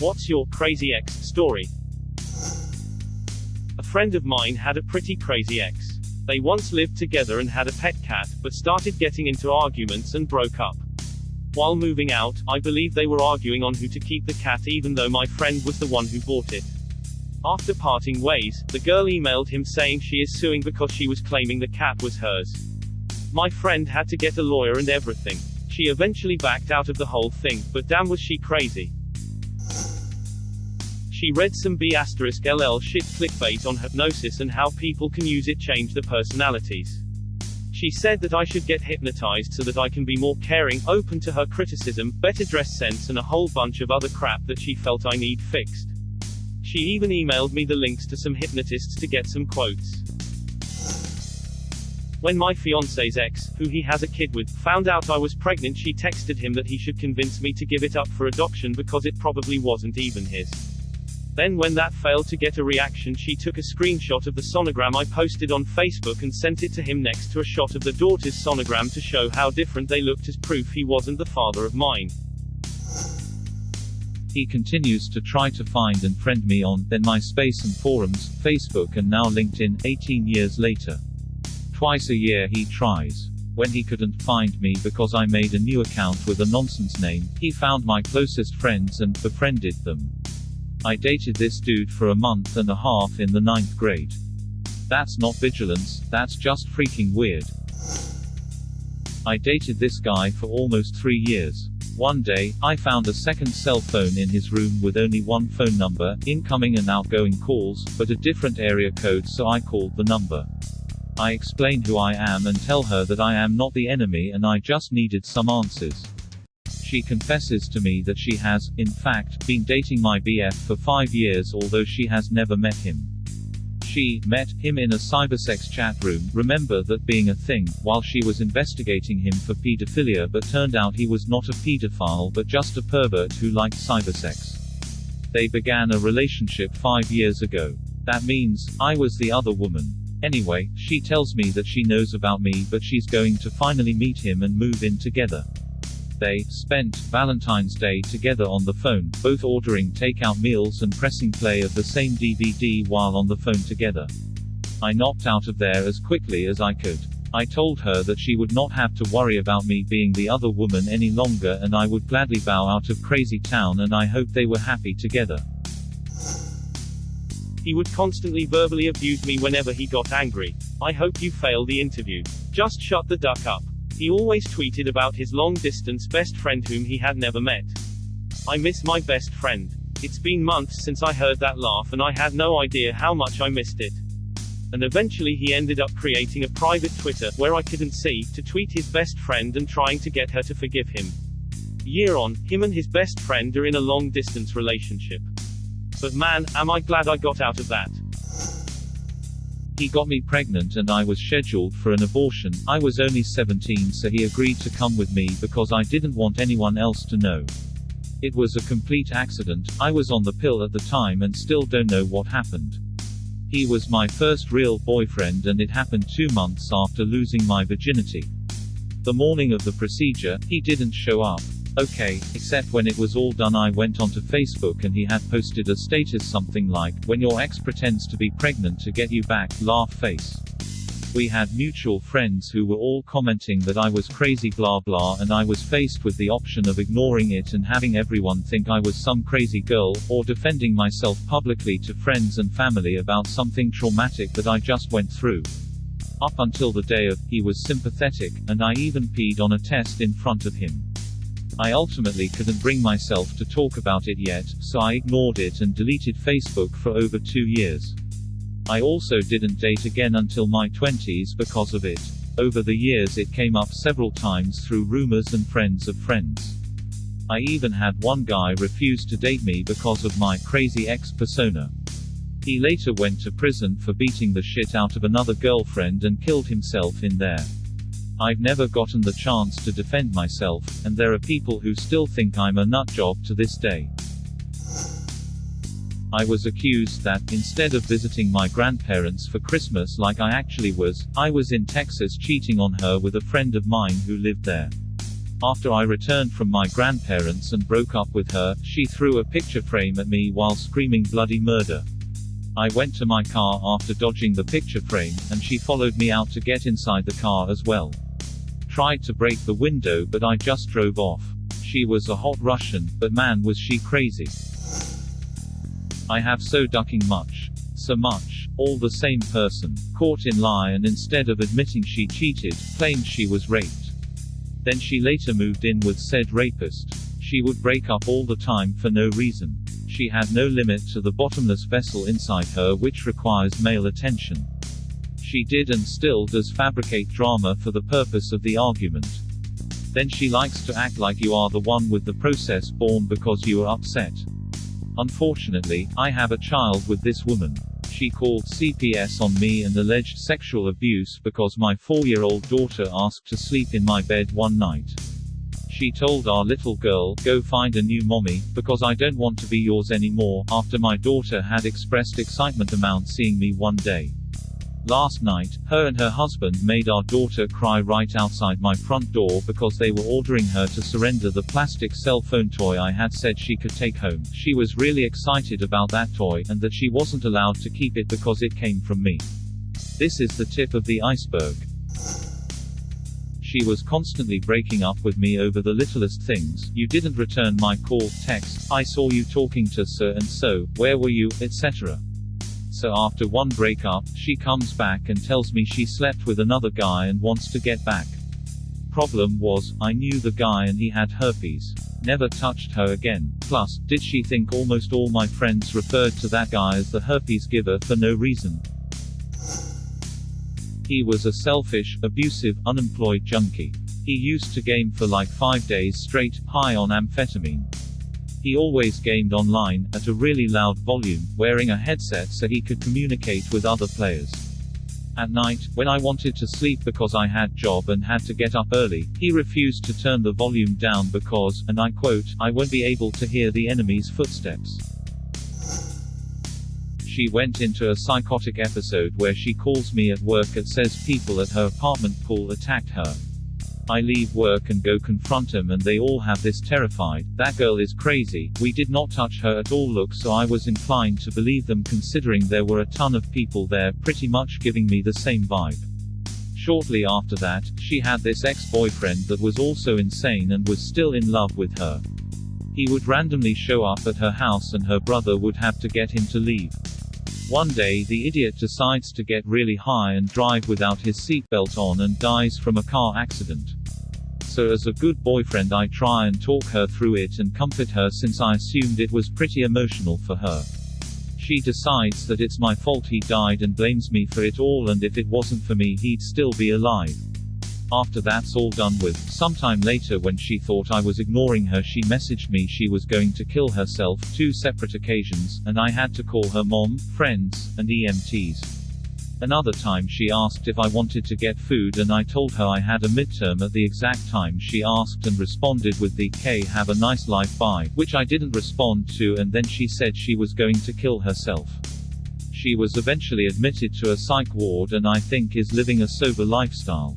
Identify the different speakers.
Speaker 1: What's your crazy ex story? A friend of mine had a pretty crazy ex. They once lived together and had a pet cat, but started getting into arguments and broke up. While moving out, I believe they were arguing on who to keep the cat, even though my friend was the one who bought it. After parting ways, the girl emailed him saying she is suing because she was claiming the cat was hers. My friend had to get a lawyer and everything. She eventually backed out of the whole thing, but damn was she crazy. She read some B*LL shit clickbait on hypnosis and how people can use it change their personalities. She said that I should get hypnotized so that I can be more caring, open to her criticism, better dress sense and a whole bunch of other crap that she felt I need fixed. She even emailed me the links to some hypnotists to get some quotes. When my fiance's ex, who he has a kid with, found out I was pregnant, she texted him that he should convince me to give it up for adoption because it probably wasn't even his. Then when that failed to get a reaction, she took a screenshot of the sonogram I posted on Facebook and sent it to him next to a shot of the daughter's sonogram to show how different they looked as proof he wasn't the father of mine.
Speaker 2: He continues to try to find and friend me on, then MySpace and forums, Facebook and now LinkedIn, 18 years later. Twice a year he tries. When he couldn't find me because I made a new account with a nonsense name, he found my closest friends and befriended them. I dated this dude for a month and a half in the 9th grade. That's not vigilance, that's just freaking weird. I dated this guy for almost 3 years. One day, I found a second cell phone in his room with only one phone number, incoming and outgoing calls, but a different area code, so I called the number. I explain who I am and tell her that I am not the enemy and I just needed some answers. She confesses to me that she has, in fact, been dating my BF for 5 years, although she has never met him. She met him in a cybersex chat room, remember that being a thing, while she was investigating him for pedophilia, but turned out he was not a pedophile but just a pervert who liked cybersex. They began a relationship 5 years ago. That means, I was the other woman. Anyway, she tells me that she knows about me but she's going to finally meet him and move in together. They spent Valentine's Day together on the phone, both ordering takeout meals and pressing play of the same DVD while on the phone together. I knocked out of there as quickly as I could. I told her that she would not have to worry about me being the other woman any longer and I would gladly bow out of crazy town and I hoped they were happy together.
Speaker 1: He would constantly verbally abuse me whenever he got angry. I hope you failed the interview. Just shut the duck up. He always tweeted about his long-distance best friend whom he had never met. I miss my best friend. It's been months since I heard that laugh and I had no idea how much I missed it. And eventually he ended up creating a private Twitter, where I couldn't see, to tweet his best friend and trying to get her to forgive him. A year on, him and his best friend are in a long-distance relationship. But man, am I glad I got out of that. He got me pregnant and I was scheduled for an abortion. I was only 17, so he agreed to come with me because I didn't want anyone else to know. It was a complete accident. I was on the pill at the time and still don't know what happened. He was my first real boyfriend and it happened 2 months after losing my virginity. The morning of the procedure, he didn't show up. Okay, except when it was all done I went onto Facebook and he had posted a status something like, "When your ex pretends to be pregnant to get you back, laugh face." We had mutual friends who were all commenting that I was crazy blah blah and I was faced with the option of ignoring it and having everyone think I was some crazy girl, or defending myself publicly to friends and family about something traumatic that I just went through. Up until the day of, he was sympathetic, and I even peed on a test in front of him. I ultimately couldn't bring myself to talk about it yet, so I ignored it and deleted Facebook for over 2 years. I also didn't date again until my 20s because of it. Over the years it came up several times through rumors and friends of friends. I even had one guy refuse to date me because of my crazy ex persona. He later went to prison for beating the shit out of another girlfriend and killed himself in there. I've never gotten the chance to defend myself, and there are people who still think I'm a nutjob to this day. I was accused that, instead of visiting my grandparents for Christmas like I actually was, I was in Texas cheating on her with a friend of mine who lived there.
Speaker 2: After I returned from my grandparents and broke up with her, she threw a picture frame at me while screaming bloody murder. I went to my car after dodging the picture frame, and she followed me out to get inside the car as well. Tried to break the window but I just drove off. She was a hot Russian, but man was she crazy. I have so ducking much. So much. All the same person. Caught in lie, and instead of admitting she cheated, claimed she was raped. Then she later moved in with said rapist. She would break up all the time for no reason. She had no limit to the bottomless vessel inside her which requires male attention. She did and still does fabricate drama for the purpose of the argument. Then she likes to act like you are the one with the process born because you are upset. Unfortunately, I have a child with this woman. She called CPS on me and alleged sexual abuse because my 4-year-old daughter asked to sleep in my bed one night. She told our little girl, "Go find a new mommy, because I don't want to be yours anymore," after my daughter had expressed excitement about seeing me one day. Last night, her and her husband made our daughter cry right outside my front door because they were ordering her to surrender the plastic cell phone toy I had said she could take home. She was really excited about that toy, and that she wasn't allowed to keep it because it came from me. This is the tip of the iceberg. She was constantly breaking up with me over the littlest things. "You didn't return my call, text, I saw you talking to so and so, where were you, etc." So after one breakup, she comes back and tells me she slept with another guy and wants to get back. Problem was, I knew the guy and he had herpes. Never touched her again. Plus, did she think almost all my friends referred to that guy as the herpes giver for no reason? He was a selfish, abusive, unemployed junkie. He used to game for like 5 days straight, high on amphetamine. He always gamed online, at a really loud volume, wearing a headset so he could communicate with other players. At night, when I wanted to sleep because I had job and had to get up early, he refused to turn the volume down because, and I quote, "I won't be able to hear the enemy's footsteps." She went into a psychotic episode where she calls me at work and says people at her apartment pool attacked her. I leave work and go confront them and they all have this terrified, "That girl is crazy, we did not touch her at all" look, so I was inclined to believe them considering there were a ton of people there pretty much giving me the same vibe. Shortly after that, she had this ex-boyfriend that was also insane and was still in love with her. He would randomly show up at her house and her brother would have to get him to leave. One day the idiot decides to get really high and drive without his seatbelt on and dies from a car accident. So as a good boyfriend I try and talk her through it and comfort her since I assumed it was pretty emotional for her. She decides that it's my fault he died and blames me for it all, and if it wasn't for me he'd still be alive. After that's all done with, sometime later when she thought I was ignoring her she messaged me she was going to kill herself 2 separate occasions, and I had to call her mom, friends, and EMTs. Another time she asked if I wanted to get food and I told her I had a midterm at the exact time she asked and responded with the "K, have a nice life, bye," which I didn't respond to, and then she said she was going to kill herself. She was eventually admitted to a psych ward and I think is living a sober lifestyle.